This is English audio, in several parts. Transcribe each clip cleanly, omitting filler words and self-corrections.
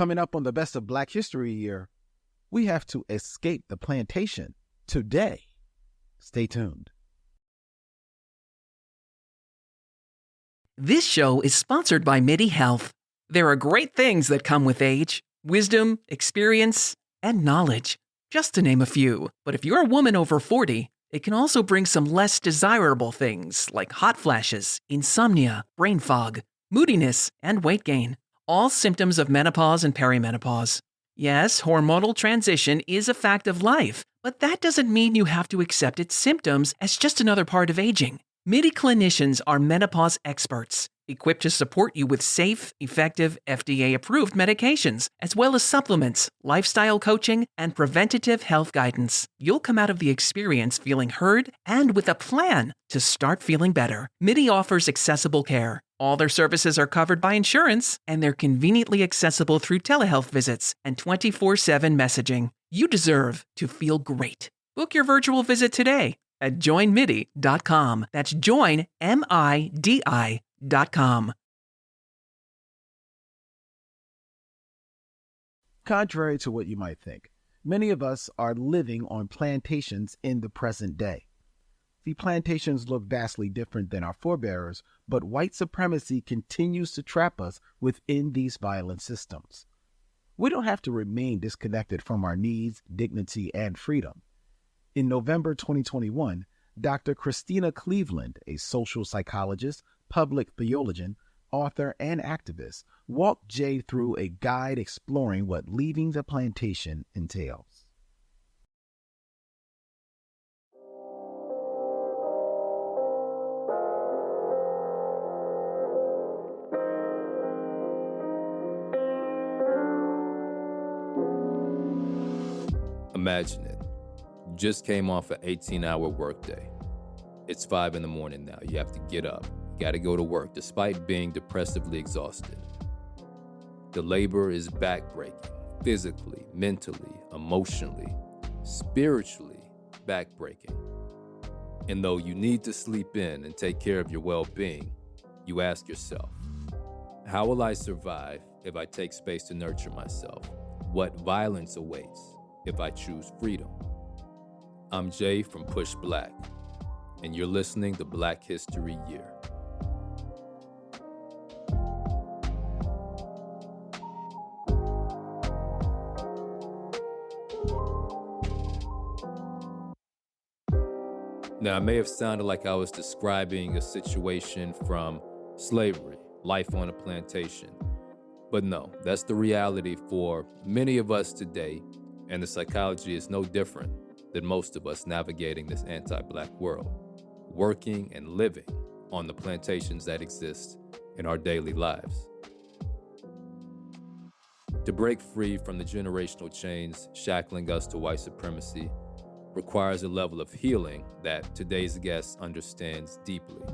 Coming up on the Best of Black History Year, we have to escape the plantation today. Stay tuned. This show is sponsored by MIDI Health. There are great things that come with age: wisdom, experience, and knowledge, just to name a few. But if you're a woman over 40, it can also bring some less desirable things like hot flashes, insomnia, brain fog, moodiness, and weight gain. All symptoms of menopause and perimenopause. Yes, hormonal transition is a fact of life, but that doesn't mean you have to accept its symptoms as just another part of aging. MIDI clinicians are menopause experts, equipped to support you with safe, effective, FDA-approved medications, as well as supplements, lifestyle coaching, and preventative health guidance. You'll come out of the experience feeling heard and with a plan to start feeling better. MIDI offers accessible care. All their services are covered by insurance, and they're conveniently accessible through telehealth visits and 24/7 messaging. You deserve to feel great. Book your virtual visit today at joinmidi.com. That's joinmidi.com. Contrary to what you might think, many of us are living on plantations in the present day. The plantations look vastly different than our forebearers, but white supremacy continues to trap us within these violent systems. We don't have to remain disconnected from our needs, dignity, and freedom. In November 2021, Dr. Christena Cleveland, a social psychologist, public theologian, author, and activist, walked Jay through a guide exploring what leaving the plantation entails. Imagine it. You just came off an 18-hour workday. It's 5 in the morning now. You have to get up. You got to go to work despite being depressively exhausted. The labor is backbreaking, physically, mentally, emotionally, spiritually backbreaking. And though you need to sleep in and take care of your well-being, you ask yourself, how will I survive if I take space to nurture myself? What violence awaits if I choose freedom? I'm Jay from PushBlack, and you're listening to Black History Year. Now, it may have sounded like I was describing a situation from slavery, life on a plantation. But no, that's the reality for many of us today, and the psychology is no different than most of us navigating this anti-Black world, working and living on the plantations that exist in our daily lives. To break free from the generational chains shackling us to white supremacy requires a level of healing that today's guest understands deeply.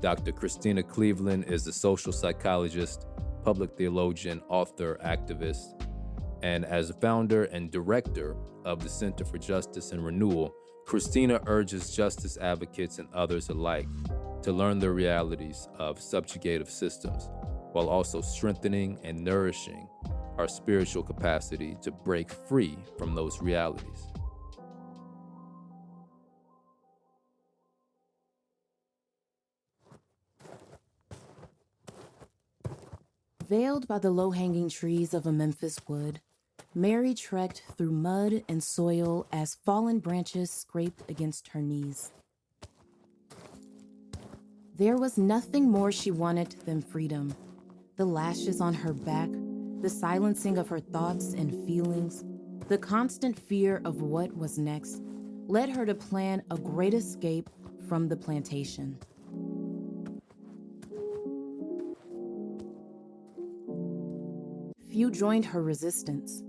Dr. Christena Cleveland is a social psychologist, public theologian, author, activist, and as a founder and director of the Center for Justice and Renewal, Christena urges justice advocates and others alike to learn the realities of subjugative systems while also strengthening and nourishing our spiritual capacity to break free from those realities. Veiled by the low-hanging trees of a Memphis wood, Mary trekked through mud and soil as fallen branches scraped against her knees. There was nothing more she wanted than freedom. The lashes on her back, the silencing of her thoughts and feelings, the constant fear of what was next, led her to plan a great escape from the plantation. Few joined her resistance.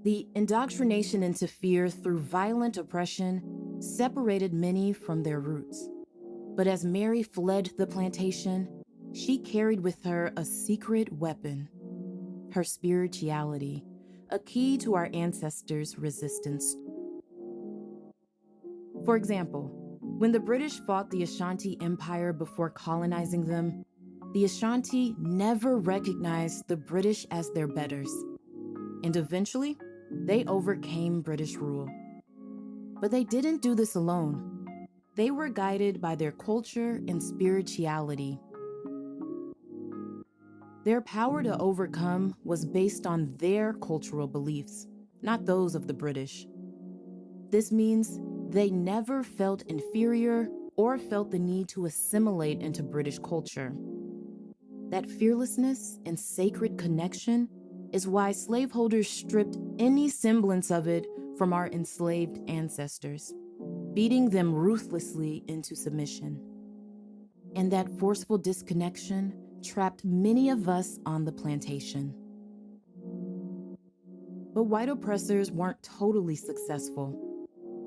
The indoctrination into fear through violent oppression separated many from their roots. But as Mary fled the plantation, she carried with her a secret weapon, her spirituality, a key to our ancestors' resistance. For example, when the British fought the Ashanti Empire before colonizing them, The Ashanti never recognized the British as their betters, and eventually, they overcame British rule. But they didn't do this alone. They were guided by their culture and spirituality. Their power to overcome was based on their cultural beliefs, not those of the British. This means they never felt inferior or felt the need to assimilate into British culture. That fearlessness and sacred connection is why slaveholders stripped any semblance of it from our enslaved ancestors, beating them ruthlessly into submission. And that forceful disconnection trapped many of us on the plantation. But white oppressors weren't totally successful.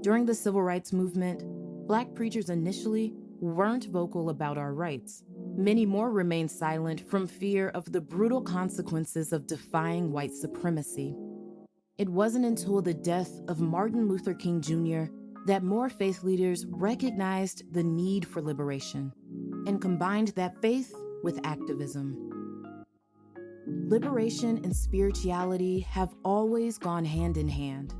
During the Civil Rights Movement, Black preachers initially weren't vocal about our rights. Many more remained silent from fear of the brutal consequences of defying white supremacy. It wasn't until the death of Martin Luther King Jr. that more faith leaders recognized the need for liberation and combined that faith with activism. Liberation and spirituality have always gone hand in hand.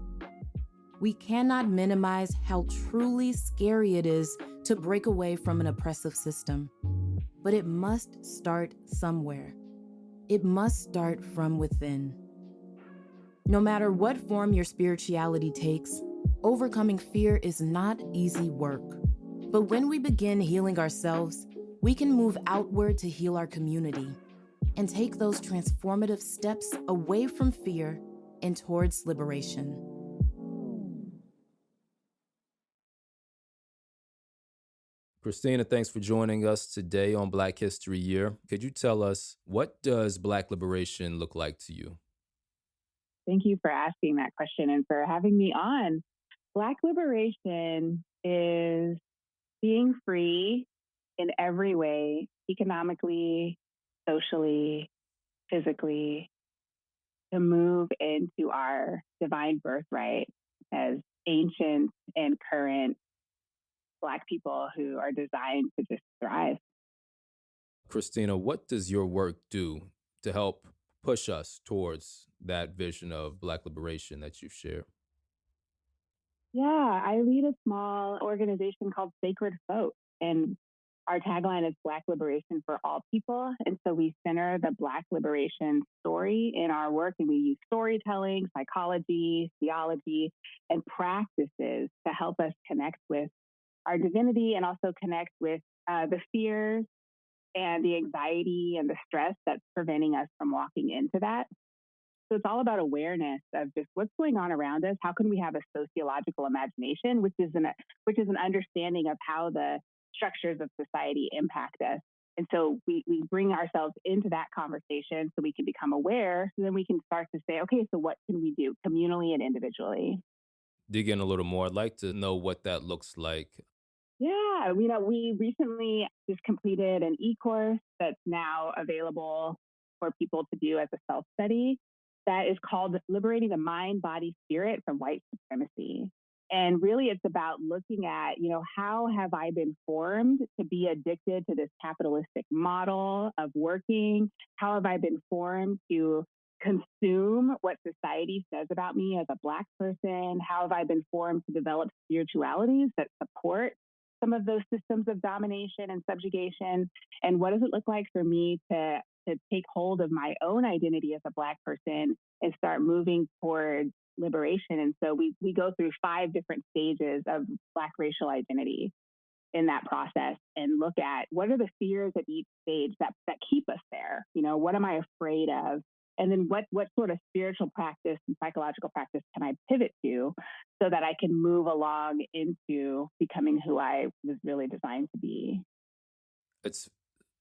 We cannot minimize how truly scary it is to break away from an oppressive system. But it must start somewhere. It must start from within. No matter what form your spirituality takes, overcoming fear is not easy work. But when we begin healing ourselves, we can move outward to heal our community and take those transformative steps away from fear and towards liberation. Christena, thanks for joining us today on Black History Year. Could you tell us, what does Black liberation look like to you? Thank you for asking that question and for having me on. Black liberation is being free in every way, economically, socially, physically, to move into our divine birthright as ancient and current Black people who are designed to just thrive. Christena, what does your work do to help push us towards that vision of Black liberation that you share? Yeah, I lead a small organization called Sacred Folk, and our tagline is Black liberation for all people. And so we center the Black liberation story in our work, and we use storytelling, psychology, theology, and practices to help us connect with our divinity and also connect with the fears and the anxiety and the stress that's preventing us from walking into that. So it's all about awareness of just what's going on around us. How can we have a sociological imagination, which is an understanding of how the structures of society impact us. And so we bring ourselves into that conversation so we can become aware. So then we can start to say, okay, so what can we do communally and individually? Dig in a little more. I'd like to know what that looks like. Yeah, we recently just completed an e-course that's now available for people to do as a self-study that is called Liberating the Mind, Body, Spirit from White Supremacy. And really it's about looking at, how have I been formed to be addicted to this capitalistic model of working? How have I been formed to consume what society says about me as a Black person? How have I been formed to develop spiritualities that support some of those systems of domination and subjugation? And what does it look like for me to take hold of my own identity as a Black person and start moving towards liberation? And so we go through 5 different stages of Black racial identity in that process and look at what are the fears at each stage that keep us there. What am I afraid of? And then what sort of spiritual practice and psychological practice can I pivot to so that I can move along into becoming who I was really designed to be? It's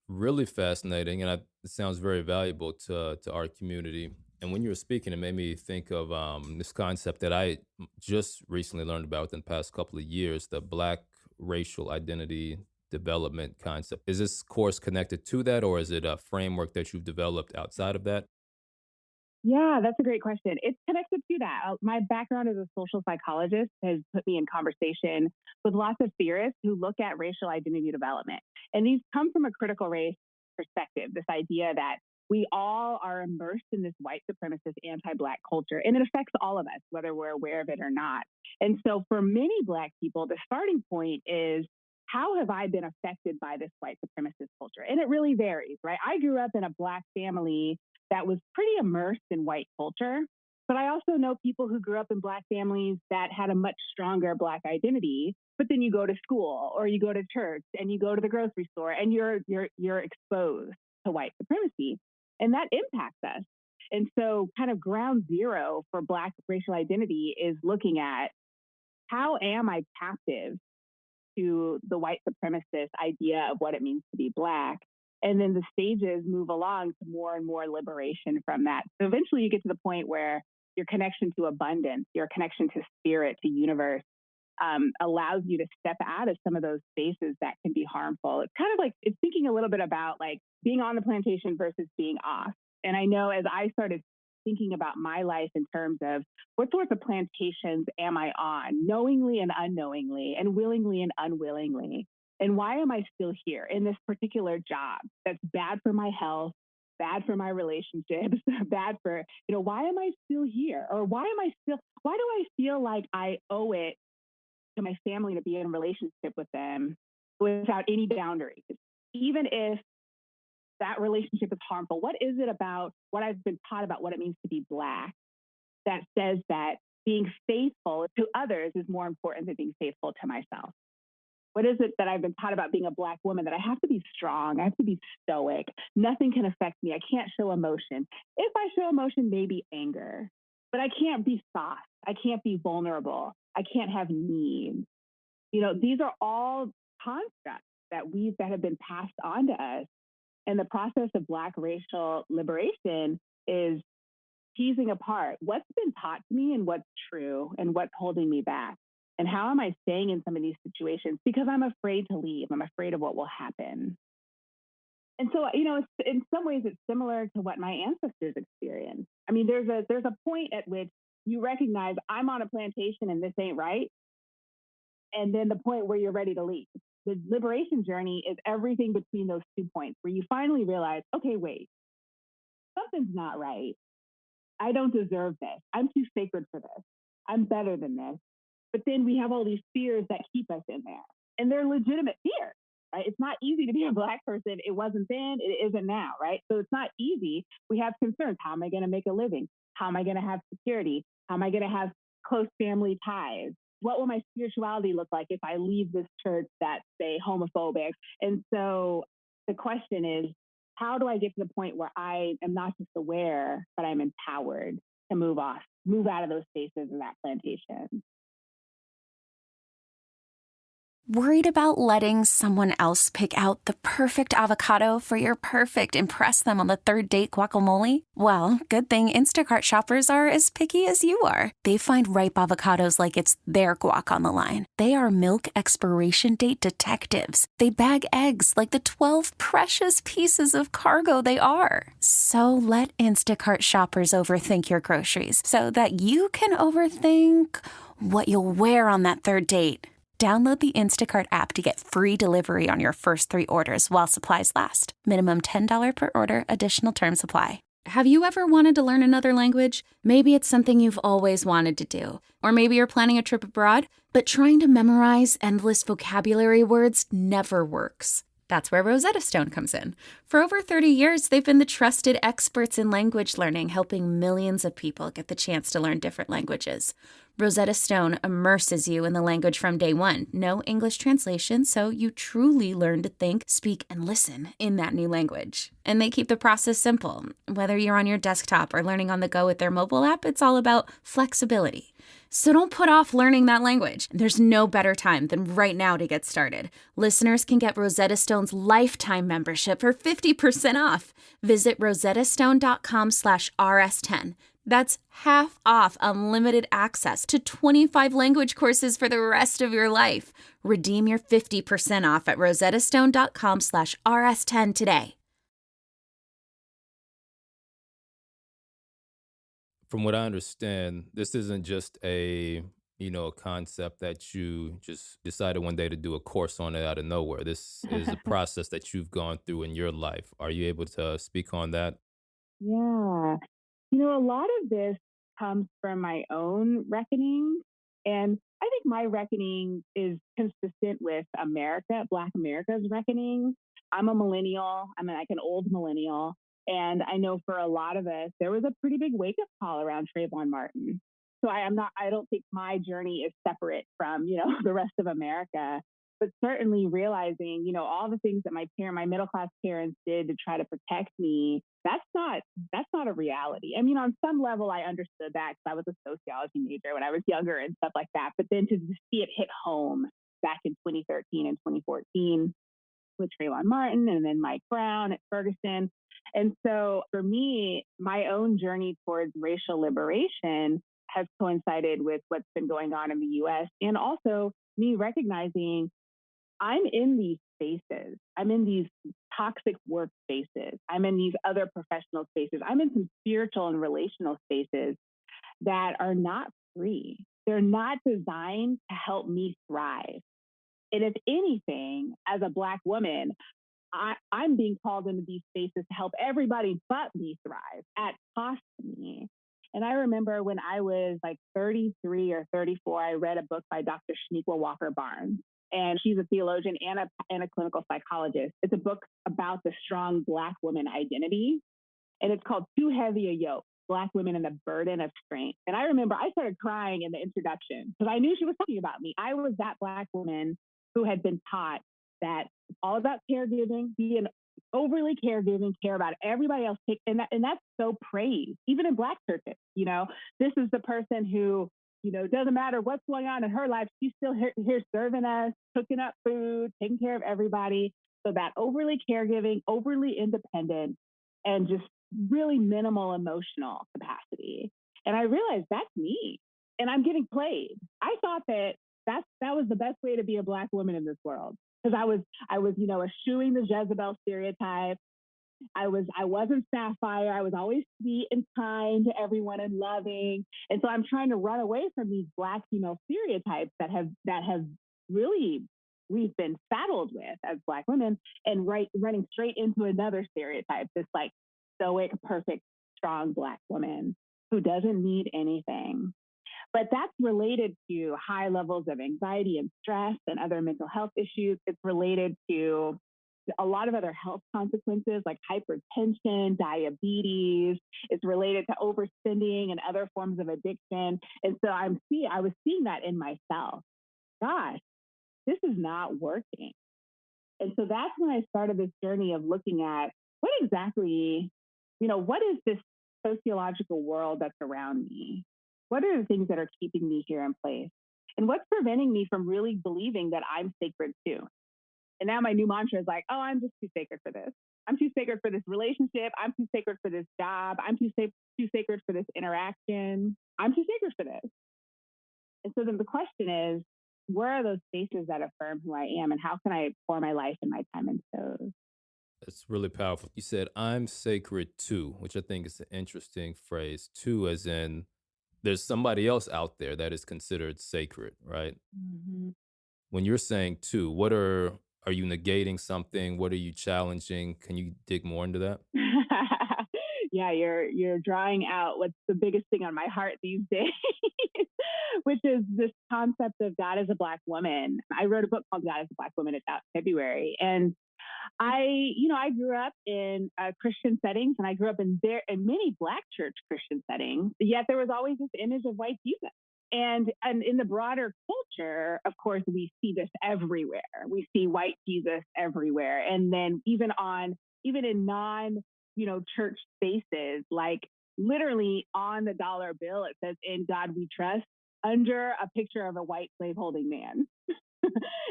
really fascinating, and it sounds very valuable to our community. And when you were speaking, it made me think of this concept that I just recently learned about within the past couple of years, the Black racial identity development concept. Is this course connected to that, or is it a framework that you've developed outside of that? Yeah, that's a great question. It's connected to that. My background as a social psychologist has put me in conversation with lots of theorists who look at racial identity development. And these come from a critical race perspective, this idea that we all are immersed in this white supremacist anti-Black culture, and it affects all of us, whether we're aware of it or not. And so for many Black people, the starting point is, how have I been affected by this white supremacist culture? And it really varies, right? I grew up in a Black family that was pretty immersed in white culture, but I also know people who grew up in Black families that had a much stronger Black identity. But then you go to school or you go to church and you go to the grocery store and you're exposed to white supremacy. And that impacts us. And so kind of ground zero for Black racial identity is looking at, how am I captive to the white supremacist idea of what it means to be Black? And then the stages move along to more and more liberation from that. So eventually you get to the point where your connection to abundance, your connection to spirit, to universe, allows you to step out of some of those spaces that can be harmful. It's kind of like, it's thinking a little bit about like being on the plantation versus being off. And I know as I started thinking about my life in terms of what sorts of plantations am I on, knowingly and unknowingly, and willingly and unwillingly, and why am I still here in this particular job that's bad for my health, bad for my relationships, bad for, why am I still here? Or why do I feel like I owe it to my family to be in a relationship with them without any boundaries? Even if that relationship is harmful, what is it about what I've been taught about what it means to be Black that says that being faithful to others is more important than being faithful to myself? What is it that I've been taught about being a Black woman, that I have to be strong, I have to be stoic, nothing can affect me, I can't show emotion. If I show emotion, maybe anger, but I can't be soft, I can't be vulnerable, I can't have needs. These are all constructs that have been passed on to us. And the process of Black racial liberation is teasing apart what's been taught to me and what's true and what's holding me back. And how am I staying in some of these situations? Because I'm afraid to leave. I'm afraid of what will happen. And so, it's, in some ways, it's similar to what my ancestors experienced. I mean, there's a point at which you recognize I'm on a plantation and this ain't right. And then the point where you're ready to leave. The liberation journey is everything between those 2 points where you finally realize, okay, wait, something's not right. I don't deserve this. I'm too sacred for this. I'm better than this. But then we have all these fears that keep us in there. And they're legitimate fears, right? It's not easy to be a Black person. It wasn't then, it isn't now, right? So it's not easy. We have concerns. How am I going to make a living? How am I going to have security? How am I going to have close family ties? What will my spirituality look like if I leave this church that's, say, homophobic? And so the question is, how do I get to the point where I am not just aware, but I'm empowered to move out of those spaces in that plantation? Worried about letting someone else pick out the perfect avocado for your perfect impress them on the third date guacamole? Well, good thing Instacart shoppers are as picky as you are. They find ripe avocados like it's their guac on the line. They are milk expiration date detectives. They bag eggs like the 12 precious pieces of cargo they are. So let Instacart shoppers overthink your groceries so that you can overthink what you'll wear on that third date. Download the Instacart app to get free delivery on your first 3 orders while supplies last. Minimum $10 per order. Additional terms apply. Have you ever wanted to learn another language? Maybe it's something you've always wanted to do. Or maybe you're planning a trip abroad, but trying to memorize endless vocabulary words never works. That's where Rosetta Stone comes in. For over 30 years, they've been the trusted experts in language learning, helping millions of people get the chance to learn different languages. Rosetta Stone immerses you in the language from day one. No English translation, so you truly learn to think, speak, and listen in that new language. And they keep the process simple. Whether you're on your desktop or learning on the go with their mobile app, it's all about flexibility. So don't put off learning that language. There's no better time than right now to get started. Listeners can get Rosetta Stone's lifetime membership for 50% off. Visit rosettastone.com/rs10. That's half off unlimited access to 25 language courses for the rest of your life. Redeem your 50% off at rosettastone.com/rs10 today. From what I understand, this isn't just a a concept that you just decided one day to do a course on it out of nowhere? This is a process that you've gone through in your life. Are you able to speak on that? Yeah. A lot of this comes from my own reckoning. And I think my reckoning is consistent with Black America's reckoning. I'm a millennial. I'm like an old millennial. And I know for a lot of us, there was a pretty big wake up call around Trayvon Martin. So I don't think my journey is separate from, the rest of America, but certainly realizing, all the things that my middle class parents did to try to protect me, that's not a reality. I mean, on some level, I understood that because I was a sociology major when I was younger and stuff like that. But then to see it hit home back in 2013 and 2014 with Trayvon Martin and then Mike Brown at Ferguson. And so for me, my own journey towards racial liberation has coincided with what's been going on in the US, and also me recognizing I'm in these spaces. I'm in these toxic work spaces. I'm in these other professional spaces. I'm in some spiritual and relational spaces that are not free. They're not designed to help me thrive. And if anything, as a Black woman, I'm being called into these spaces to help everybody but me thrive at cost to me. And I remember when I was like 33 or 34, I read a book by Dr. Shaniqua Walker Barnes. And she's a theologian and a clinical psychologist. It's a book about the strong Black woman identity. And it's called Too Heavy a Yoke, Black Women and the Burden of Strength. And I remember I started crying in the introduction because I knew she was talking about me. I was that Black woman who had been taught that it's all about caregiving, being overly caregiving, care about everybody else. And that's so praised, even in Black churches. This is the person who, doesn't matter what's going on in her life, she's still here serving us, cooking up food, taking care of everybody. So that overly caregiving, overly independent, and just really minimal emotional capacity. And I realized that's me, and I'm getting played. I thought that was the best way to be a Black woman in this world, because I was eschewing the Jezebel stereotype. I wasn't Sapphire. I was always sweet and kind to everyone and loving. And so I'm trying to run away from these Black female stereotypes that have really we've been saddled with as Black women, and running straight into another stereotype, this like stoic, perfect, strong Black woman who doesn't need anything. But that's related to high levels of anxiety and stress and other mental health issues. It's related to a lot of other health consequences like hypertension, diabetes. It's related to overspending and other forms of addiction. And so I was seeing that in myself. Gosh, this is not working. And so that's when I started this journey of looking at what exactly, what is this sociological world that's around me? What are the things that are keeping me here in place? And what's preventing me from really believing that I'm sacred too? And now my new mantra is like, oh, I'm just too sacred for this. I'm too sacred for this relationship. I'm too sacred for this job. I'm too sacred for this interaction. I'm too sacred for this. And so then the question is, where are those spaces that affirm who I am, and how can I pour my life and my time into those? That's really powerful. You said, I'm sacred too, which I think is an interesting phrase. Too, as in there's somebody else out there that is considered sacred, right? Mm-hmm. When you're saying too, are you negating something? What are you challenging? Can you dig more into that? Yeah, you're drawing out what's the biggest thing on my heart these days, which is this concept of God as a Black woman. I wrote a book called God as a Black Woman. It's out in February. And I grew up in Christian settings, and I grew up in many Black church Christian settings, yet there was always this image of white Jesus. And in the broader culture, of course, we see this everywhere. We see white Jesus everywhere. And then even in non, church spaces, like literally on the dollar bill, it says, "In God we trust," under a picture of a white slaveholding man.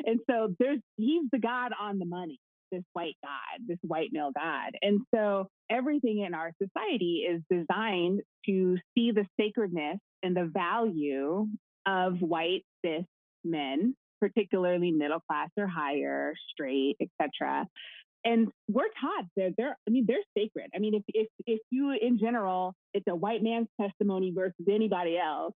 And so he's the God on the money, this white God, this white male God. And so everything in our society is designed to see the sacredness and the value of white cis men, particularly middle class or higher, straight, etc. And we're taught that they're sacred. I mean, if you in general, it's a white man's testimony versus anybody else,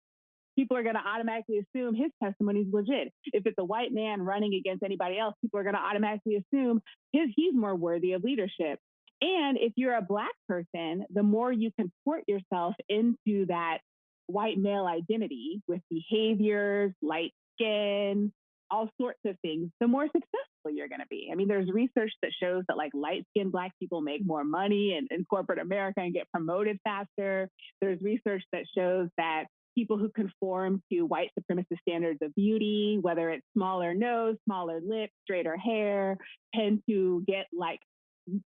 people are going to automatically assume his testimony is legit. If it's a white man running against anybody else, people are going to automatically assume he's more worthy of leadership. And if you're a Black person, the more you comport yourself into that white male identity with behaviors, light skin, all sorts of things, the more successful you're going to be. I mean, there's research that shows that like light-skinned Black people make more money in corporate America and get promoted faster. There's research that shows that people who conform to white supremacist standards of beauty, whether it's smaller nose, smaller lips, straighter hair, tend to get like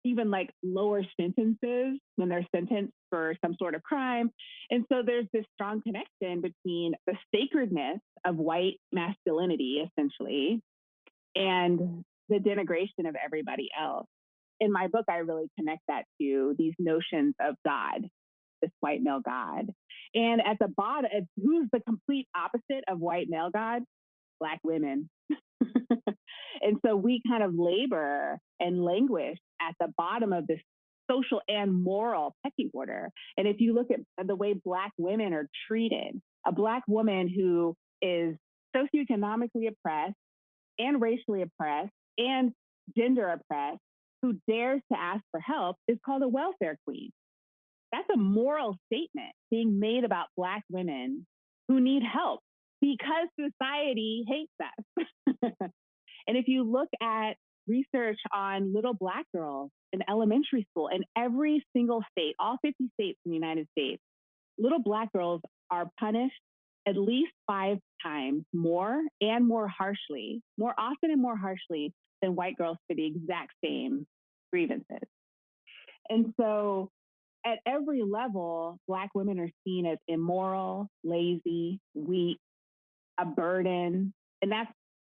even like lower sentences when they're sentenced for some sort of crime. And so there's this strong connection between the sacredness of white masculinity, essentially, and the denigration of everybody else. In my book, I really connect that to these notions of God, this white male God. And at the bottom, who's the complete opposite of white male God? Black women. And so we kind of labor and languish at the bottom of this social and moral pecking order. And if you look at the way Black women are treated, a Black woman who is socioeconomically oppressed and racially oppressed and gender oppressed, who dares to ask for help, is called a welfare queen. That's a moral statement being made about Black women who need help because society hates us. And if you look at research on little Black girls in elementary school in every single state, all 50 states in the United States, little Black girls are punished at least 5 times more and more harshly, more often and more harshly than white girls for the exact same grievances. And so at every level, Black women are seen as immoral, lazy, weak, a burden. And that's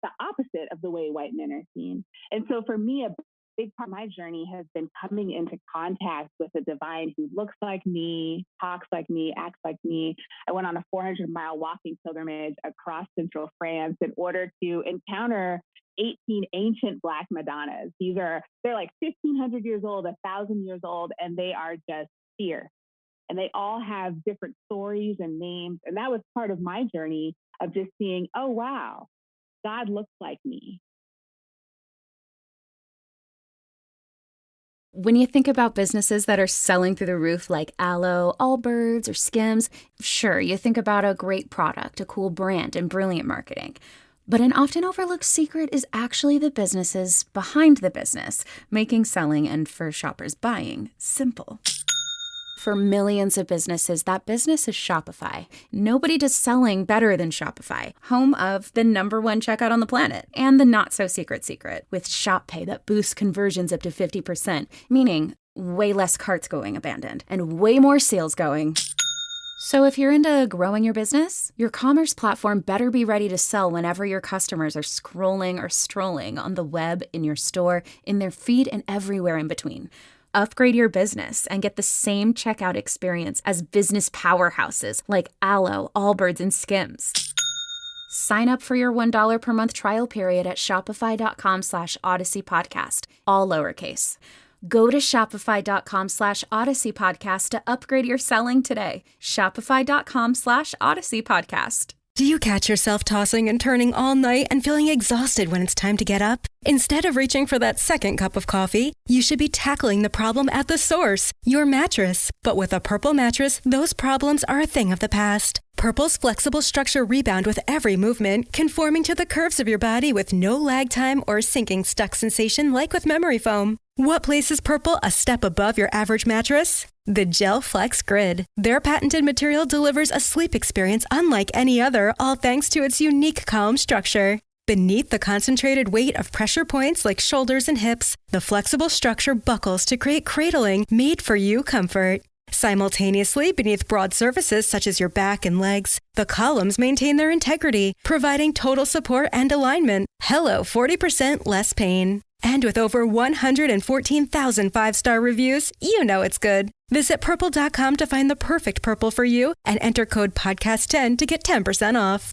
the opposite of the way white men are seen. And so for me, a big part of my journey has been coming into contact with a divine who looks like me, talks like me, acts like me. I went on a 400-mile walking pilgrimage across central France in order to encounter 18 ancient Black Madonnas. They're like 1,500 years old, 1,000 years old, and they are just fierce. And they all have different stories and names. And that was part of my journey of just seeing, oh, wow, God looks like me. When you think about businesses that are selling through the roof like Aloe, Allbirds, or Skims, sure, you think about a great product, a cool brand, and brilliant marketing. But an often overlooked secret is actually the businesses behind the business, making selling and for shoppers buying simple. For millions of businesses, that business is Shopify. Nobody does selling better than Shopify, home of the #1 checkout on the planet, and the not-so-secret secret, with Shop Pay that boosts conversions up to 50%, meaning way less carts going abandoned, and way more sales going. So if you're into growing your business, your commerce platform better be ready to sell whenever your customers are scrolling or strolling on the web, in your store, in their feed, and everywhere in between. Upgrade your business and get the same checkout experience as business powerhouses like Aloe, Allbirds, and Skims. Sign up for your $1 per month trial period at shopify.com/Odyssey Podcast, all lowercase. Go to shopify.com/Odyssey Podcast to upgrade your selling today. Shopify.com/Odyssey Podcast. Do you catch yourself tossing and turning all night and feeling exhausted when it's time to get up? Instead of reaching for that second cup of coffee, you should be tackling the problem at the source, your mattress. But with a Purple mattress, those problems are a thing of the past. Purple's flexible structure rebound with every movement, conforming to the curves of your body with no lag time or sinking stuck sensation like with memory foam. What places Purple a step above your average mattress? The Gel Flex Grid. Their patented material delivers a sleep experience unlike any other, all thanks to its unique column structure. Beneath the concentrated weight of pressure points like shoulders and hips, the flexible structure buckles to create cradling, made-for-you comfort. Simultaneously, beneath broad surfaces such as your back and legs, the columns maintain their integrity, providing total support and alignment. Hello, 40% less pain. And with over 114,000 five-star reviews, you know it's good. Visit Purple.com to find the perfect Purple for you and enter code PODCAST10 to get 10% off.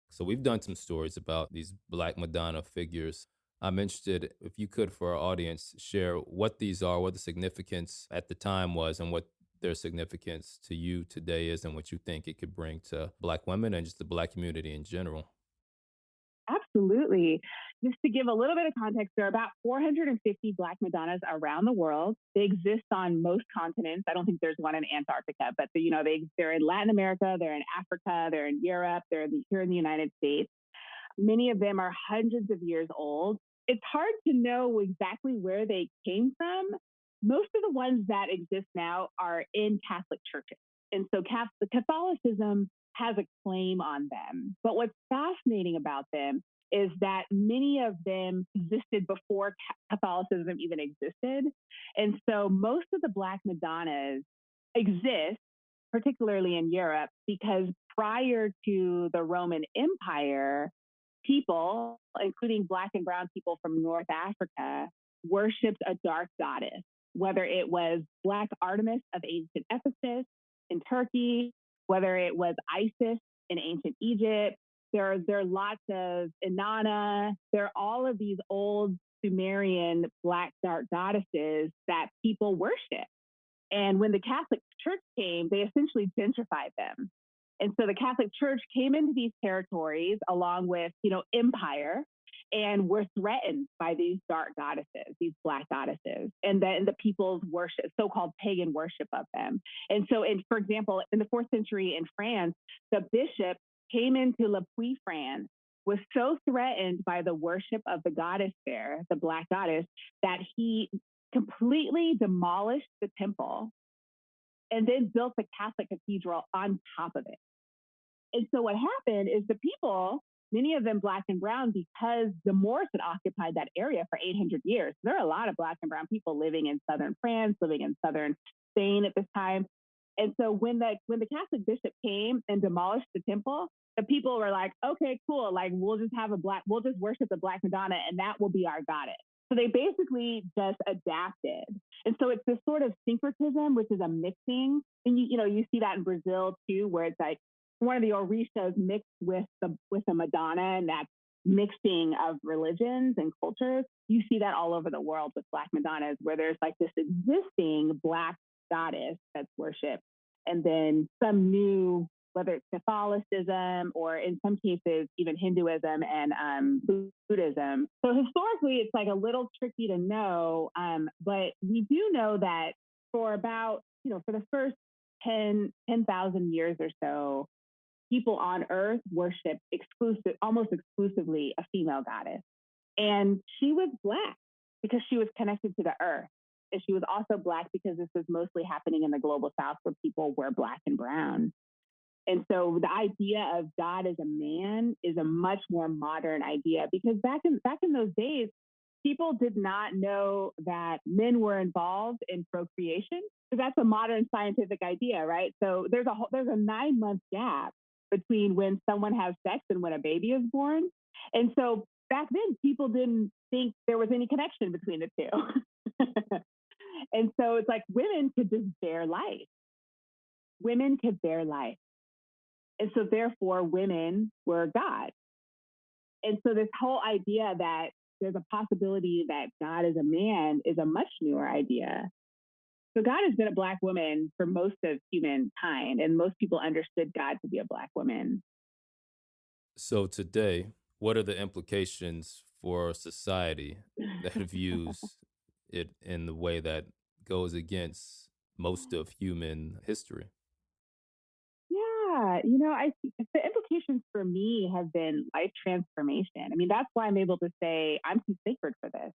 So we've done some stories about these Black Madonna figures. I'm interested, if you could, for our audience, share what these are, what the significance at the time was, and what their significance to you today is and what you think it could bring to Black women and just the Black community in general. Absolutely. Just to give a little bit of context, there are about 450 Black Madonnas around the world. They exist on most continents. I don't think there's one in Antarctica, but they're in Latin America, they're in Africa, they're in Europe, here in the United States. Many of them are hundreds of years old. It's hard to know exactly where they came from. Most of the ones that exist now are in Catholic churches. And so Catholicism has a claim on them. But what's fascinating about them is that many of them existed before Catholicism even existed. And so most of the Black Madonnas exist, particularly in Europe, because prior to the Roman Empire, people, including Black and brown people from North Africa, worshipped a dark goddess, whether it was Black Artemis of ancient Ephesus in Turkey, whether it was Isis in ancient Egypt. There are lots of Inanna. There are all of these old Sumerian Black dark goddesses that people worship. And when the Catholic Church came, they essentially gentrified them. And so the Catholic Church came into these territories along with, empire, and were threatened by these dark goddesses, these Black goddesses, and then the people's worship, so-called pagan worship of them. And so, for example, in the 4th century in France, the bishop came into Le Puy-France, was so threatened by the worship of the goddess there, the Black goddess, that he completely demolished the temple and then built the Catholic cathedral on top of it. And so what happened is the people, many of them Black and brown, because the Moors had occupied that area for 800 years. There are a lot of Black and brown people living in southern France, living in southern Spain at this time. And so when the Catholic bishop came and demolished the temple, the people were like, okay, cool. Like, we'll just worship the Black Madonna and that will be our goddess. So they basically just adapted. And so it's this sort of syncretism, which is a mixing. And you see that in Brazil too, where it's like one of the Orishas mixed with a Madonna, and that mixing of religions and cultures. You see that all over the world with Black Madonnas, where there's like this existing Black goddess that's worshipped, and then some new, whether it's Catholicism or in some cases even Hinduism and Buddhism. So historically, it's like a little tricky to know, but we do know that for about, for the first 10,000 years or so, people on Earth worshipped almost exclusively a female goddess. And she was Black because she was connected to the Earth. And she was also Black because this was mostly happening in the global South, where people were Black and brown. And so the idea of God as a man is a much more modern idea, because back in those days, people did not know that men were involved in procreation. So that's a modern scientific idea, right? So there's a 9-month gap between when someone has sex and when a baby is born. And so back then, people didn't think there was any connection between the two. And so it's like women could just bear life. Women could bear life. And so therefore, women were God. And so this whole idea that there's a possibility that God is a man is a much newer idea. So God has been a Black woman for most of humankind, and most people understood God to be a Black woman. So today, what are the implications for a society that views it in the way that goes against most of human history? Yeah, I think the implications for me have been life transformation. I mean, that's why I'm able to say I'm too sacred for this.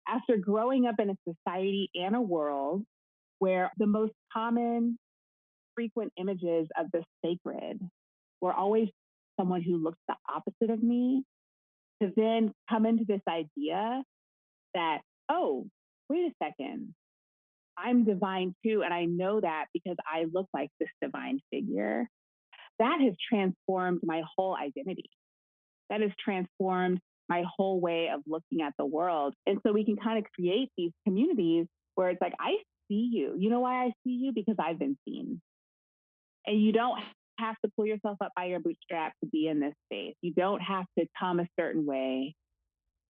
After growing up in a society and a world where the most common, frequent images of the sacred were always someone who looks the opposite of me, to then come into this idea that, oh, wait a second, I'm divine too, and I know that because I look like this divine figure. That has transformed my whole identity. That has transformed my whole way of looking at the world. And so we can kind of create these communities where it's like, I see you. You know why I see you? Because I've been seen. And you don't have to pull yourself up by your bootstraps to be in this space. You don't have to come a certain way.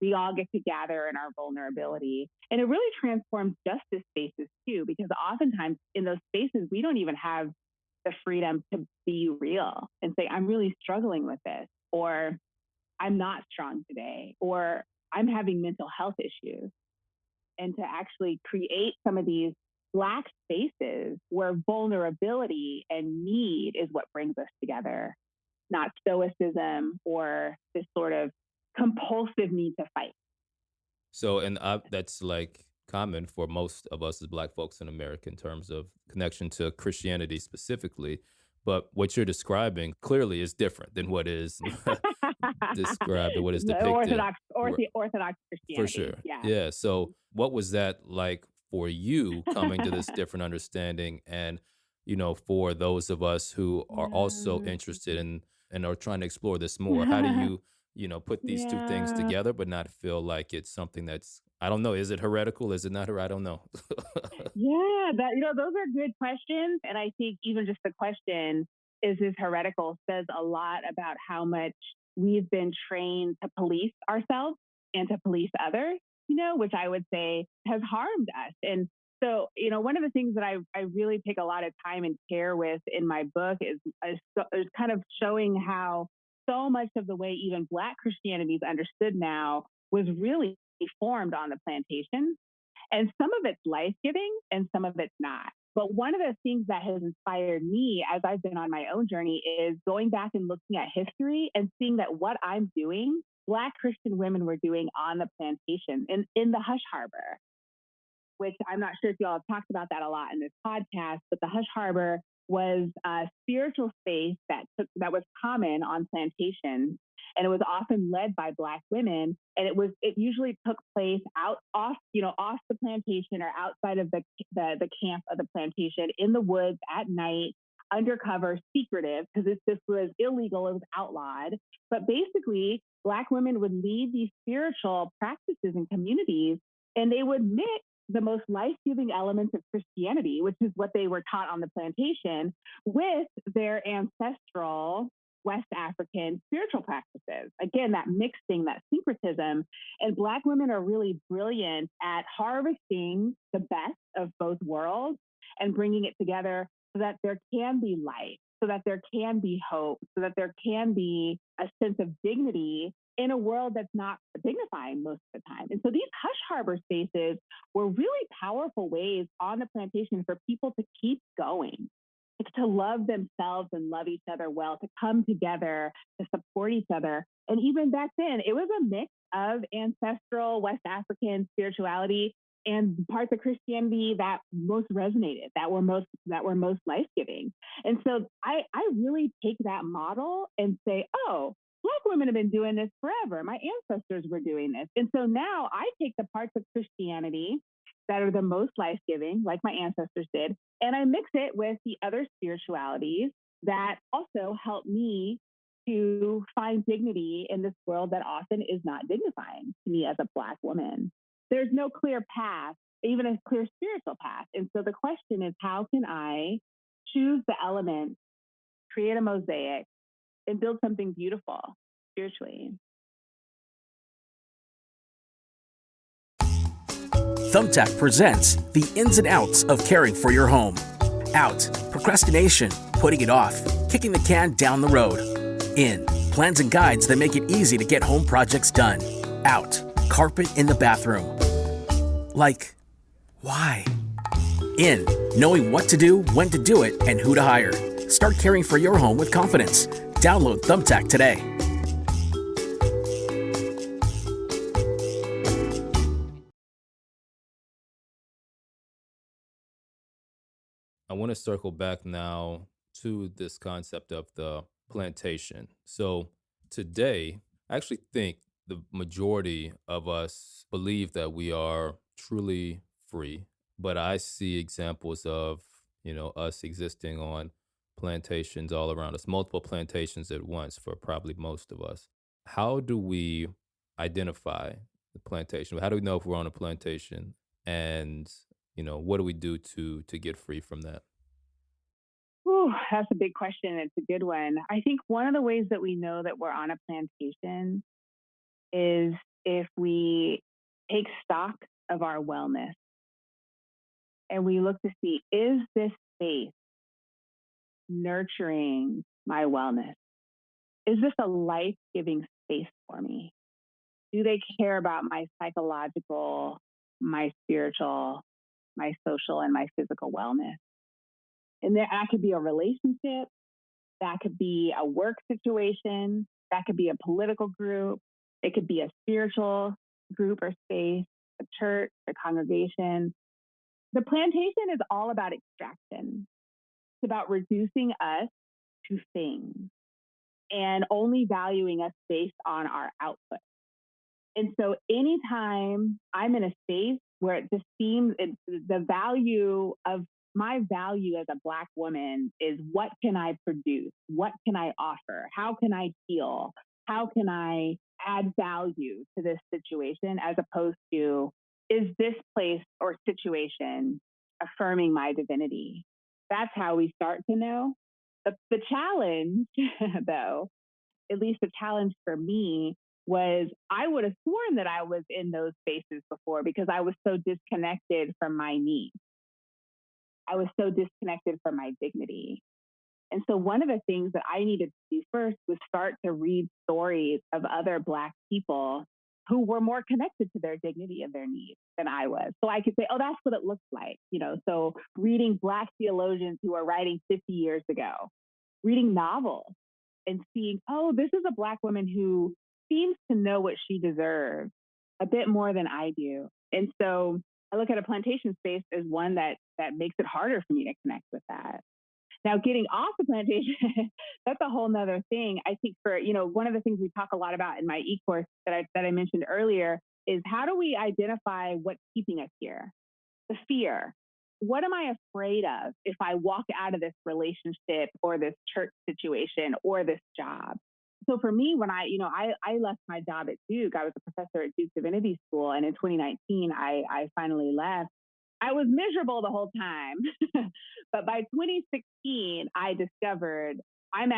we all get to gather in our vulnerability. And it really transforms justice spaces too, because oftentimes in those spaces, we don't even have the freedom to be real and say, I'm really struggling with this, or I'm not strong today, or I'm having mental health issues. And to actually create some of these Black spaces where vulnerability and need is what brings us together, not stoicism or this sort of compulsive need to fight. So, and that's like common for most of us as Black folks in America in terms of connection to Christianity specifically. But what you're describing clearly is different than what is described or what is The depicted. Orthodox Christianity. For sure. Yeah. Yeah. So what was that like for you coming to this different understanding? And, for those of us who are also interested in and are trying to explore this more, how do you, put these two things together, but not feel like it's something that's, I don't know, is it heretical? Is it not heretical? I don't know. Yeah, those are good questions. And I think even just the question, is this heretical, says a lot about how much we've been trained to police ourselves and to police others, which I would say has harmed us. And so, one of the things that I really take a lot of time and care with in my book is kind of showing how so much of the way even Black Christianity is understood now was really formed on the plantation. And some of it's life-giving and some of it's not. But one of the things that has inspired me as I've been on my own journey is going back and looking at history and seeing that what I'm doing, Black Christian women were doing on the plantation in the Hush Harbor, which I'm not sure if y'all have talked about that a lot in this podcast, but the Hush Harbor was a spiritual space that was common on plantations. And it was often led by Black women. And it usually took place off the plantation or outside of the camp of the plantation in the woods at night, undercover, secretive, because this was illegal, it was outlawed. But basically, Black women would lead these spiritual practices in communities, and they would mix the most life-giving elements of Christianity, which is what they were taught on the plantation, with their ancestral West African spiritual practices. Again, that mixing, that syncretism. And Black women are really brilliant at harvesting the best of both worlds and bringing it together so that there can be life, so that there can be hope, so that there can be a sense of dignity in a world that's not dignifying most of the time. And so these Hush Harbor spaces were really powerful ways on the plantation for people to keep going, to love themselves and love each other well, to come together, to support each other. And even back then, it was a mix of ancestral West African spirituality and parts of Christianity that most resonated, that were most life-giving. And so I really take that model and say, oh, Black women have been doing this forever. My ancestors were doing this. And so now I take the parts of Christianity that are the most life-giving, like my ancestors did, and I mix it with the other spiritualities that also help me to find dignity in this world that often is not dignifying to me as a Black woman. There's no clear path, even a clear spiritual path. And so the question is, how can I choose the elements, create a mosaic, and build something beautiful spiritually? Thumbtack presents the ins and outs of caring for your home. Out, procrastination, putting it off, kicking the can down the road. In, plans and guides that make it easy to get home projects done. Out, carpet in the bathroom. Like, why? In, knowing what to do, when to do it, and who to hire. Start caring for your home with confidence. Download Thumbtack today. I want to circle back now to this concept of the plantation. So today, I actually think the majority of us believe that we are truly free, but I see examples of, us existing on plantations all around us, multiple plantations at once for probably most of us. How do we identify the plantation? How do we know if we're on a plantation? And what do we do to get free from that? Ooh, that's a big question. It's a good one. I think one of the ways that we know that we're on a plantation is if we take stock of our wellness and we look to see, is this space nurturing my wellness? Is this a life-giving space for me? Do they care about my psychological, my spiritual, my social, and my physical wellness? And that could be a relationship, that could be a work situation, that could be a political group, it could be a spiritual group or space, a church, a congregation. The plantation is all about extraction. It's about reducing us to things and only valuing us based on our output. And so anytime I'm in a space where it just seems the value of my value as a Black woman is, what can I produce? What can I offer? How can I heal? How can I add value to this situation, as opposed to, is this place or situation affirming my divinity? That's how we start to know. The challenge, though, at least the challenge for me, was I would have sworn that I was in those spaces before because I was so disconnected from my needs. I was so disconnected from my dignity. And so one of the things that I needed to do first was start to read stories of other Black people who were more connected to their dignity and their needs than I was. So I could say, oh, that's what it looks like. So reading Black theologians who are writing 50 years ago, reading novels and seeing, oh, this is a Black woman who seems to know what she deserves a bit more than I do. And so I look at a plantation space as one that makes it harder for me to connect with that. Now, getting off the plantation, that's a whole nother thing. I think one of the things we talk a lot about in my e-course that I mentioned earlier is, how do we identify what's keeping us here? The fear. What am I afraid of if I walk out of this relationship or this church situation or this job? So for me, when I left my job at Duke, I was a professor at Duke Divinity School. And in 2019, I finally left. I was miserable the whole time. But by 2016, I discovered I'm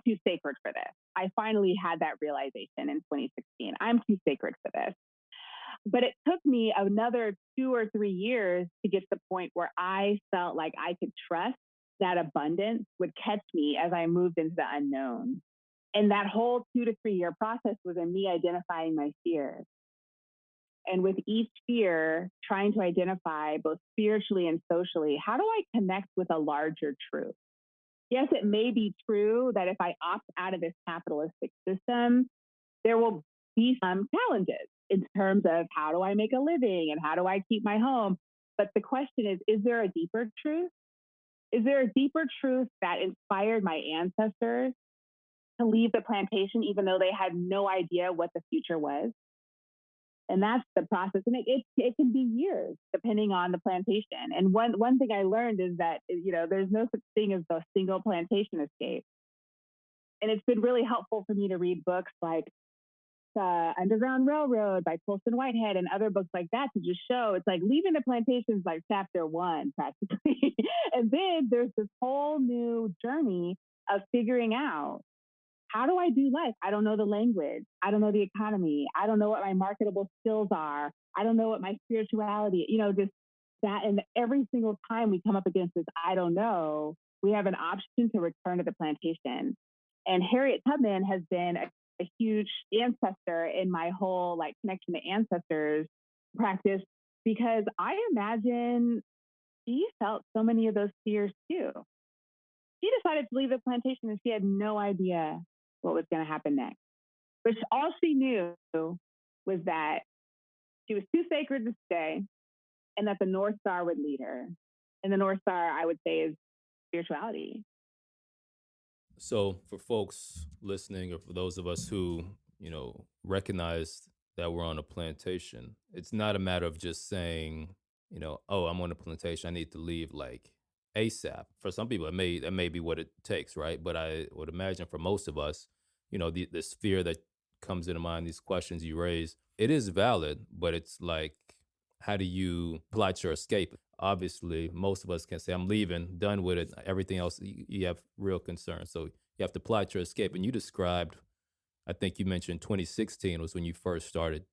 too sacred for this. I finally had that realization in 2016. I'm too sacred for this. But it took me another 2 or 3 years to get to the point where I felt like I could trust that abundance would catch me as I moved into the unknown. And that whole 2 to 3 year process was in me identifying my fears. And with each fear, trying to identify both spiritually and socially, how do I connect with a larger truth? Yes, it may be true that if I opt out of this capitalistic system, there will be some challenges in terms of, how do I make a living and how do I keep my home? But the question is there a deeper truth? Is there a deeper truth that inspired my ancestors to leave the plantation, even though they had no idea what the future was? And that's the process. And it can be years, depending on the plantation. And one thing I learned is that, there's no such thing as the single plantation escape. And it's been really helpful for me to read books like Underground Railroad by Colson Whitehead and other books like that, to just show it's like leaving the plantations like chapter 1 practically. And then there's this whole new journey of figuring out, how do I do life? I don't know the language. I don't know the economy. I don't know what my marketable skills are. I don't know what my spirituality, just that. And every single time we come up against this, I don't know, we have an option to return to the plantation. And Harriet Tubman has been a huge ancestor in my whole connection to ancestors practice, because I imagine she felt so many of those fears too. She decided to leave the plantation and she had no idea what was going to happen next. But all she knew was that she was too sacred to stay, and that the North Star would lead her. And the North Star, I would say, is spirituality. So for folks listening, or for those of us who, recognize that we're on a plantation, it's not a matter of just saying, oh, I'm on a plantation, I need to leave ASAP. For some people, that may be what it takes, right? But I would imagine for most of us, this fear that comes into mind, these questions you raise, it is valid, but it's how do you plot your escape? Obviously, most of us can say, I'm leaving, done with it. Everything else, you have real concerns. So you have to plot your escape. And you described I think you mentioned 2016 was when you first started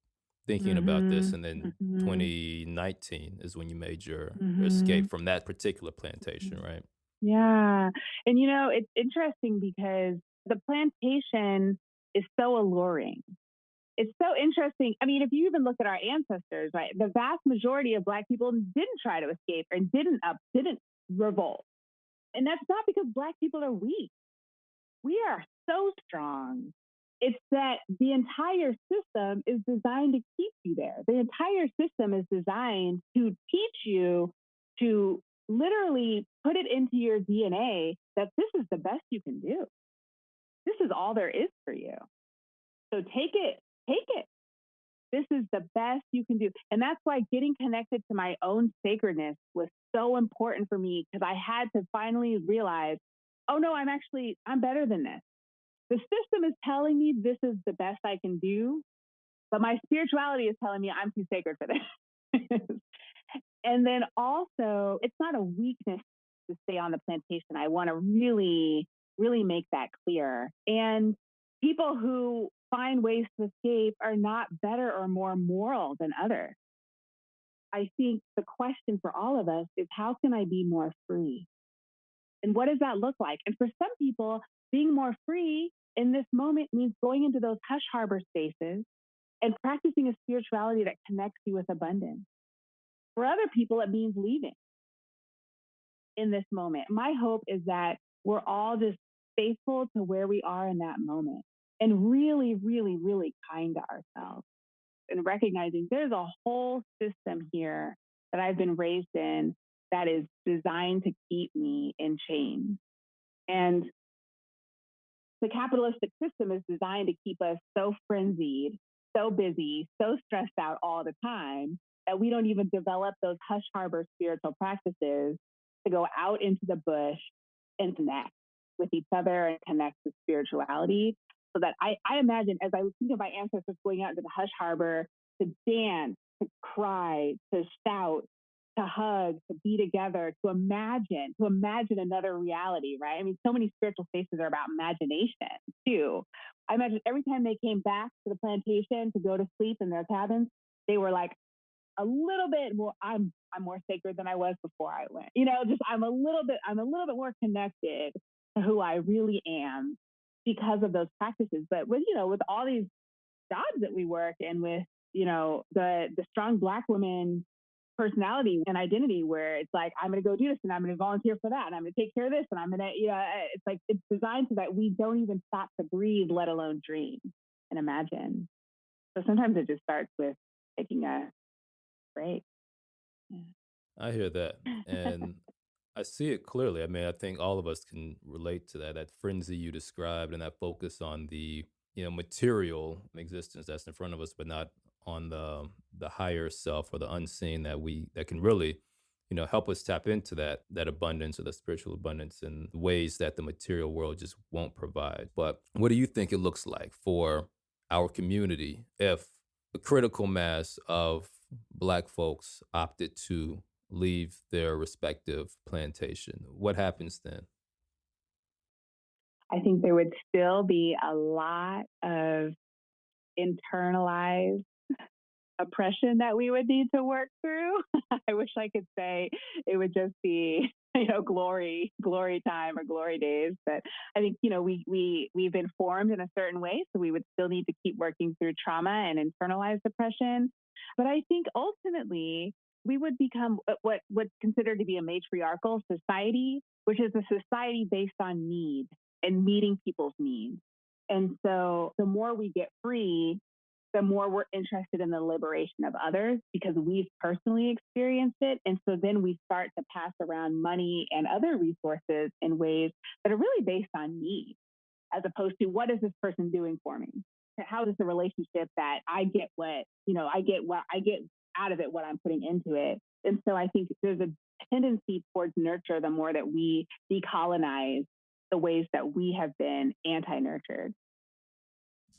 thinking about this, and then 2019 is when you made your escape from that particular plantation, right? Yeah. And, it's interesting because the plantation is so alluring. It's so interesting. I mean, if you even look at our ancestors, right, the vast majority of Black people didn't try to escape and didn't revolt. And that's not because Black people are weak. We are so strong. It's that the entire system is designed to keep you there. The entire system is designed to teach you, to literally put it into your DNA that this is the best you can do. This is all there is for you. So take it. This is the best you can do. And that's why getting connected to my own sacredness was so important for me, because I had to finally realize, oh no, I'm better than this. The system is telling me this is the best I can do, but my spirituality is telling me I'm too sacred for this. And then also, it's not a weakness to stay on the plantation. I want to really, really make that clear. And people who find ways to escape are not better or more moral than others. I think the question for all of us is, how can I be more free? And what does that look like? And for some people, being more free in this moment means going into those hush harbor spaces and practicing a spirituality that connects you with abundance. For other people, it means leaving in this moment. My hope is that we're all just faithful to where we are in that moment and really, really, really kind to ourselves, and recognizing there's a whole system here that I've been raised in that is designed to keep me in chains. And the capitalistic system is designed to keep us so frenzied, so busy, so stressed out all the time that we don't even develop those hush harbor spiritual practices to go out into the bush and connect with each other and connect with spirituality. So that I imagine, as I think of my ancestors going out into the hush harbor to dance, to cry, to shout, to hug, to be together, to imagine another reality, right? I mean, so many spiritual spaces are about imagination too. I imagine every time they came back to the plantation to go to sleep in their cabins, they were like, a little bit more, I'm more sacred than I was before I went. Just I'm a little bit more connected to who I really am because of those practices. But with all these jobs that we work and with, the strong Black woman personality and identity, where it's like, I'm going to go do this and I'm going to volunteer for that and I'm going to take care of this and I'm going to, it's like, it's designed so that we don't even stop to breathe, let alone dream and imagine. So sometimes it just starts with taking a break. Yeah. I hear that. And I see it clearly. I mean, I think all of us can relate to that frenzy you described and that focus on the, material existence that's in front of us, but not on the higher self or the unseen that can really, help us tap into that abundance or the spiritual abundance in ways that the material world just won't provide. But what do you think it looks like for our community if the critical mass of Black folks opted to leave their respective plantation? What happens then? I think there would still be a lot of internalized oppression that we would need to work through. I wish I could say it would just be, glory time or glory days. But I think, we've been formed in a certain way, so we would still need to keep working through trauma and internalized oppression. But I think ultimately we would become what's considered to be a matriarchal society, which is a society based on need and meeting people's needs. And so the more we get free, the more we're interested in the liberation of others because we've personally experienced it. And so then we start to pass around money and other resources in ways that are really based on need, as opposed to what is this person doing for me? How is the relationship that I get I get out of it, what I'm putting into it. And so I think there's a tendency towards nurture the more that we decolonize the ways that we have been anti-nurtured.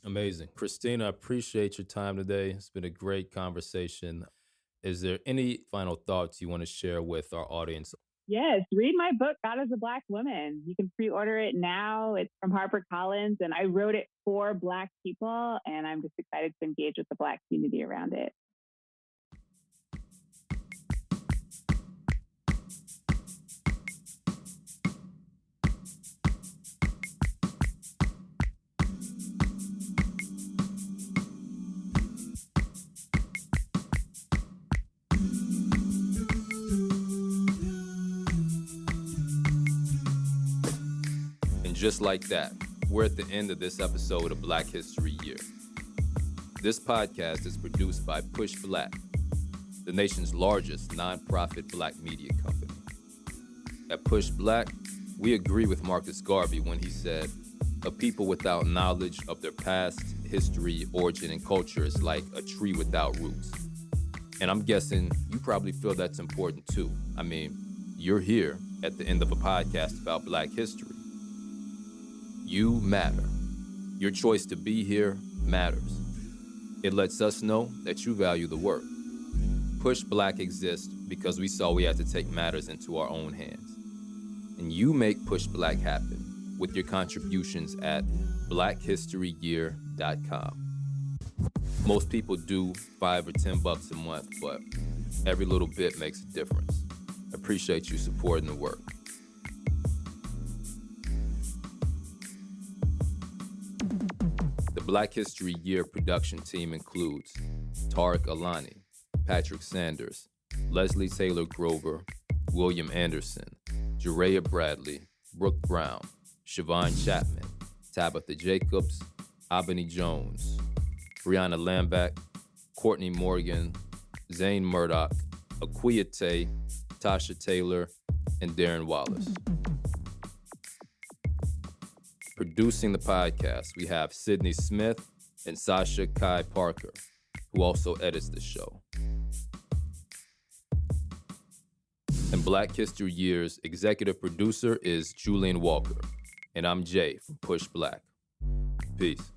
Amazing. Christena, I appreciate your time today. It's been a great conversation. Is there any final thoughts you want to share with our audience? Yes, read my book, God is a Black Woman. You can pre-order it now. It's from HarperCollins, and I wrote it for Black people, and I'm just excited to engage with the Black community around it. Just like that, we're at the end of this episode of Black History Year. This podcast is produced by PushBlack, the nation's largest nonprofit Black media company. At PushBlack, we agree with Marcus Garvey when he said, "A people without knowledge of their past, history, origin, and culture is like a tree without roots." And I'm guessing you probably feel that's important too. I mean, you're here at the end of a podcast about Black history. You matter. Your choice to be here matters. It lets us know that you value the work. PushBlack exists because we saw we had to take matters into our own hands. And you make PushBlack happen with your contributions at blackhistoryyear.com. Most people do $5 or $10 a month, but every little bit makes a difference. Appreciate you supporting the work. The Black History Year production team includes Tariq Alani, Patrick Sanders, Leslie Taylor Grover, William Anderson, Jareyah Bradley, Brooke Brown, Siobhan Chapman, Tabitha Jacobs, Abani Jones, Brianna Lambach, Courtney Morgan, Zane Murdoch, Aquia Tay, Tasha Taylor, and Darren Wallace. Producing the podcast, we have Cydney Smith and Sasha Kai Parker, who also edits the show. And Black History Year's executive producer is Julian Walker, and I'm Jay from PushBlack. Peace.